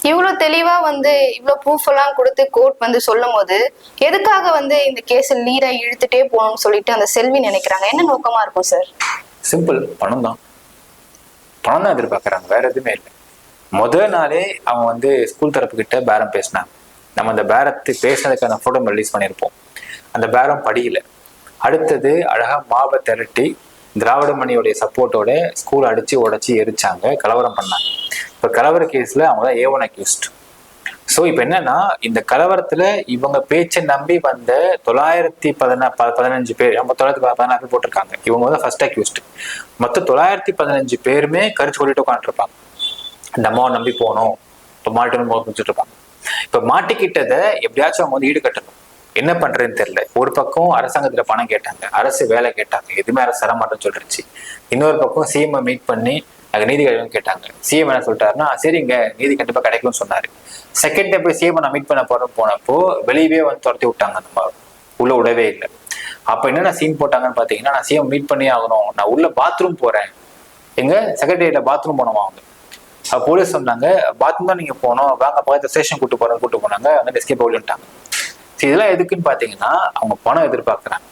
இவ்வளவு தெளிவா இவ்வளவு ப்ரூஃப் எல்லாம் கொடுத்து கோர்ட் சொல்லும் போது எதுக்காக இந்த கேஸ் லீடா இழுத்துட்டே போகணும்னு சொல்லிட்டு அந்த செல்வி நினைக்கிறாங்க? என்ன நோக்கமா இருக்கும் சார்? சிம்பிள், பணம் தான். பணம் தான் எதிர்பார்க்கறாங்க, வேற எதுவுமே இல்லை. முதல் நாளே அவங்க ஸ்கூல் தரப்பு கிட்ட பேரம் பேசினாங்க. நம்ம அந்த பேரத்து பேசினதுக்கான போட்டோ ரிலீஸ் பண்ணியிருப்போம். அந்த பேரம் படியில அடுத்தது அழகா மாவை திரட்டி திராவிட மணியோடைய சப்போர்ட்டோட ஸ்கூல் அடிச்சு உடைச்சி எரிச்சாங்க, கலவரம் பண்ணாங்க. இப்ப கலவர கேஸ்ல அவங்க தான் A1 அக்யூஸ்ட். ஸோ இப்போ என்னன்னா, இந்த கலவரத்துல இவங்க பேச்சை நம்பி வந்த 915 பேர், 916 பேர் போட்டிருக்காங்க. இவங்க தான் ஃபர்ஸ்ட் அக்யூஸ்ட். மொத்தம் 915 பேருமே கரிச்சு கொள்ளிட்டு உட்காந்துருப்பாங்க. இந்த அம்மாவை நம்பி போகணும், இப்போ மாட்டணும் முடிச்சுட்டு இருப்பாங்க. இப்ப மாட்டிக்கிட்டதை எப்படியாச்சும் அவங்க ஈடு கட்டணும். என்ன பண்றதுன்னு தெரியல. ஒரு பக்கம் அரசாங்கத்துல பணம் கேட்டாங்க, அரசு வேலை கேட்டாங்க, எதுவுமே அரசு தரமாட்டேன்னு சொல்லிருச்சு. இன்னொரு பக்கம் சிஎம் மீட் பண்ணி நீதி கிடைக்கும் கேட்டாங்க. சிஎம் என்ன சொல்லிட்டாருன்னா, சரிங்க நீதி கண்டிப்பா கிடைக்கும்னு சொன்னாரு. செகண்ட் டைம் போய் சிஎம் நான் மீட் பண்ண போனப்போ வெளியவே துரத்தி விட்டாங்க. நம்ம உள்ள விடவே இல்லை. அப்ப என்னென்ன சீன் போட்டாங்கன்னு பாத்தீங்கன்னா, நான் சிஎம் மீட் பண்ணி ஆகணும், நான் உள்ள பாத்ரூம் போறேன், எங்க செக்ரட்டரியேட்ல பாத்ரூம் போனோமா அவங்க. போலீஸ் சொன்னாங்க, பாத்ரூம் தான் நீங்க போனோம், வாங்க பக்கத்து ஸ்டேஷன் கூட்டு போனாங்க, அங்கே எஸ்கேப் ஆகலான்ட்டாங்க. இதெல்லாம் எதுக்குன்னு பாத்தீங்கன்னா, அவங்க பணம் எதிர்பார்க்கறாங்க.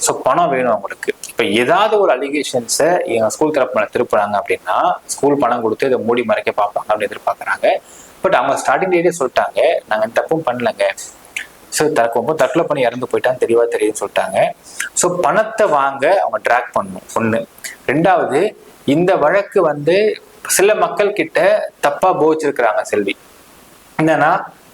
ஸோ பணம் வேணும் அவங்களுக்கு. இப்ப ஏதாவது ஒரு அலிகேஷன்ஸை எங்க ஸ்கூல் தரப்பு மேல திருப்புறாங்க அப்படின்னா, ஸ்கூல் பணம் கொடுத்து இதை மூடி மறைக்க பார்ப்பாங்க அப்படின்னு எதிர்பார்க்கறாங்க. பட் அவங்க ஸ்டார்டிங் டேட்டே சொல்லிட்டாங்க, நாங்க தப்பும் பண்ணலங்க, ஸோ தற்கொலை பண்ணி இறந்து போயிட்டான்னு தெளிவா தெரியும்னு சொல்லிட்டாங்க. ஸோ பணத்தை வாங்க அவங்க ட்ராக் பண்ணணும், ஒண்ணு. ரெண்டாவது, இந்த வழக்கு சில மக்கள் கிட்ட தப்பா போதிச்சிருக்கிறாங்க செல்வி. என்னன்னா,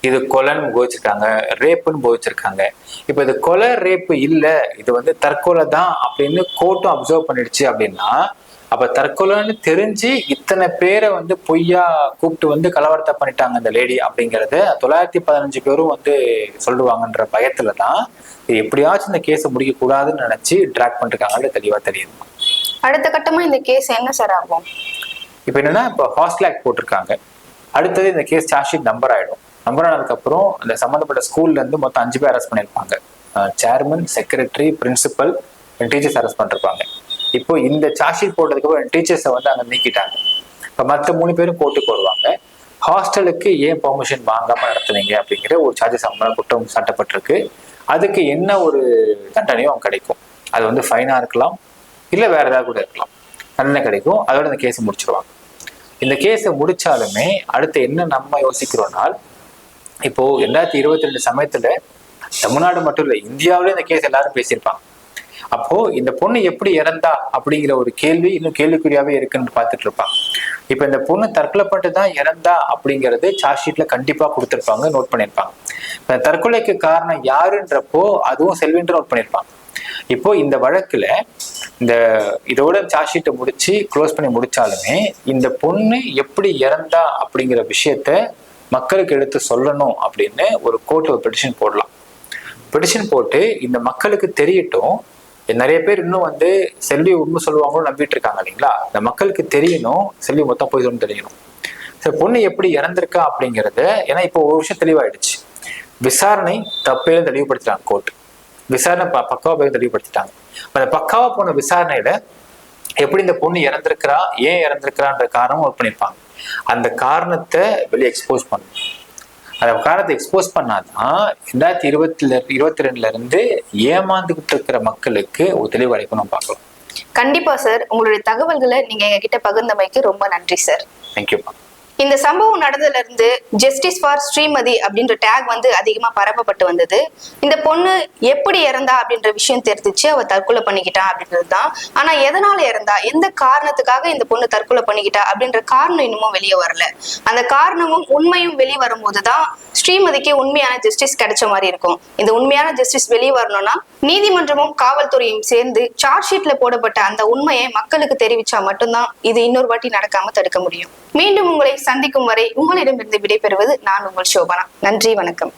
இது கொலைன்னு போதிச்சிருக்காங்க, ரேப்புன்னு போதிச்சிருக்காங்க. இப்ப இது கொலை ரேப்பு இல்ல, இது தற்கொலை தான் அப்படின்னு கோர்ட்டும் அப்சர்வ் பண்ணிடுச்சு அப்படின்னா, அப்ப தற்கொலைன்னு தெரிஞ்சு இத்தனை பேரை பொய்யா கூப்பிட்டு கலவரத்தை பண்ணிட்டாங்க இந்த லேடி அப்படிங்கறத 915 பேரும் சொல்லுவாங்கன்ற பயத்துலதான் எப்படியாச்சும் இந்த கேஸை முடிக்க கூடாதுன்னு நினைச்சு ட்ராக் பண்ணிருக்காங்கன்னு தெளிவா தெரியுது. அடுத்த கட்டமா இந்த கேஸ் என்ன சார் ஆகும்? இப்ப என்னன்னா, இப்ப ஹாஸ்டல் ஆக்ட் போட்டிருக்காங்க. அடுத்தது இந்த கேஸ் சார்ஜ் ஷீட் நம்பர் ஆயிடும். நம்பர் ஆனதுக்கு அப்புறம் அந்த சம்பந்தப்பட்ட ஸ்கூல்ல இருந்து மொத்தம் 5 பேர் அரெஸ்ட் பண்ணிருப்பாங்க. Chairman, secretary, principal, teachers arrest பண்ணிருப்பாங்க. இப்போ இந்த சார்ஜ் ஷீட் போட்டதுக்கு அப்புறம் டீச்சர்ஸை அங்க நீக்கிட்டாங்க. இப்ப மற்ற 3 பேரும் கோர்ட்டுக்கு வருவாங்க. ஹாஸ்டலுக்கு ஏன் பெர்மிஷன் வாங்காம நடத்துனீங்க அப்படிங்கிற ஒரு சார்ஜஸ் அவங்க குற்றம் சாட்டப்பட்டிருக்கு. அதுக்கு என்ன ஒரு தண்டனையும் அவங்க கிடைக்கும். அது ஃபைனா இருக்கலாம், இல்ல வேற ஏதாவது கூட இருக்கலாம். தண்டனை கிடைக்கும். அதோட இந்த கேஸை முடிச்சிருவாங்க. இந்த கேஸை முடிச்சாலுமே அடுத்து என்ன நம்ம யோசிக்கிறோம்னா, இப்போ 2022 சமயத்துல தமிழ்நாடு மட்டும் இல்ல, இந்தியாவிலே இந்த கேஸ் எல்லாரும் பேசியிருப்பாங்க. அப்போ இந்த பொண்ணு எப்படி இறந்தா அப்படிங்கிற ஒரு கேள்வி இன்னும் கேள்விக்குறியாவே இருக்குன்னு பார்த்துட்டு இருப்பாங்க. இப்ப இந்த பொண்ணு தற்கொலை பண்ணிட்டு தான் இறந்தா அப்படிங்கிறது சார்ஜ் ஷீட்ல கண்டிப்பா கொடுத்துருப்பாங்க, நோட் பண்ணியிருப்பாங்க. இப்ப தற்கொலைக்கு காரணம் யாருன்றப்போ அதுவும் செல்வின்ற நோட் பண்ணியிருப்பாங்க. இப்போ இந்த வழக்குல இதோட சார்ஜ் ஷீட்டை முடிச்சு க்ளோஸ் பண்ணி முடிச்சாலுமே இந்த பொண்ணு எப்படி இறந்தா அப்படிங்கிற விஷயத்த மக்களுக்கு எடுத்து சொல்லணும் அப்படின்னு ஒரு கோர்ட்ல ஒரு பெட்டிஷன் போடலாம். பெட்டிஷன் போட்டு இந்த மக்களுக்கு தெரியட்டும். நிறைய பேர் இன்னும் செல்வி உண்மை சொல்லுவாங்களோ நம்பிட்டு இருக்காங்க இல்லைங்களா, இந்த மக்களுக்கு தெரியணும் செல்வி மொத்தம் போய் சொல்லணும் தெரியணும். சரி, பொண்ணு எப்படி இறந்திருக்கா அப்படிங்கிறத, ஏன்னா இப்போ ஒரு விஷயம் தெளிவாயிடுச்சு. விசாரணை தப்பையும் தெளிவுபடுத்திட்டாங்க கோர்ட். விசாரணை பக்காவா தெளிவுபடுத்திட்டாங்க. அந்த பக்காவா போன விசாரணையில எப்படி இந்த பொண்ணு இறந்திருக்கிறா, ஏன் இறந்திருக்கிறான்ற காரணம் ஒர்க் பண்ணியிருப்பாங்க. அந்த காரணத்தை வெளியே எக்ஸ்போஸ் பண்ணணும். அந்த காரணத்தை எக்ஸ்போஸ் பண்ணாதான் 2022 இருந்து ஏமாந்துகிட்டு இருக்கிற மக்களுக்கு ஒரு தெளிவு அளிக்கணும் பார்க்கலாம். கண்டிப்பா சார், உங்களுடைய தகவல்களை நீங்க எங்க கிட்ட பகிர்ந்தமைக்கு ரொம்ப நன்றி சார். தேங்க்யூ. இந்த சம்பவம் நடந்ததுல இருந்து ஜஸ்டிஸ் ஃபார் ஸ்ரீமதி அப்படின்ற டேக் அதிகமா பரப்பப்பட்டு வந்தது. இந்த பொண்ணு எப்படி இறந்தா அப்படின்ற விஷயம் தெரிஞ்சிச்சு, அவ தற்கொலை பண்ணிக்கிட்டா அப்படின்றதுதான். ஆனா எதனால இறந்தா, எந்த காரணத்துக்காக இந்த பொண்ணு தற்கொலை பண்ணிக்கிட்டா அப்படின்ற காரணம் இன்னமும் வெளியே வரல. அந்த காரணமும் உண்மையும் வெளியே வரும்போதுதான் ஸ்ரீமதிக்கு உண்மையான ஜஸ்டிஸ் கிடைச்ச மாதிரி இருக்கும். இந்த உண்மையான ஜஸ்டிஸ் வெளியே வரணும்னா நீதிமன்றமும் காவல்துறையும் சேர்ந்து சார்ஜ் ஷீட்ல போடப்பட்ட அந்த உண்மையை மக்களுக்கு தெரிவிச்சா மட்டும்தான் இது இன்னொரு வாட்டி நடக்காம தடுக்க முடியும். மீண்டும் உங்களை சந்திக்கும் வரை உங்களிடமிருந்து விடைபெறுவது நான் உங்கள் சோபனா. நன்றி, வணக்கம்.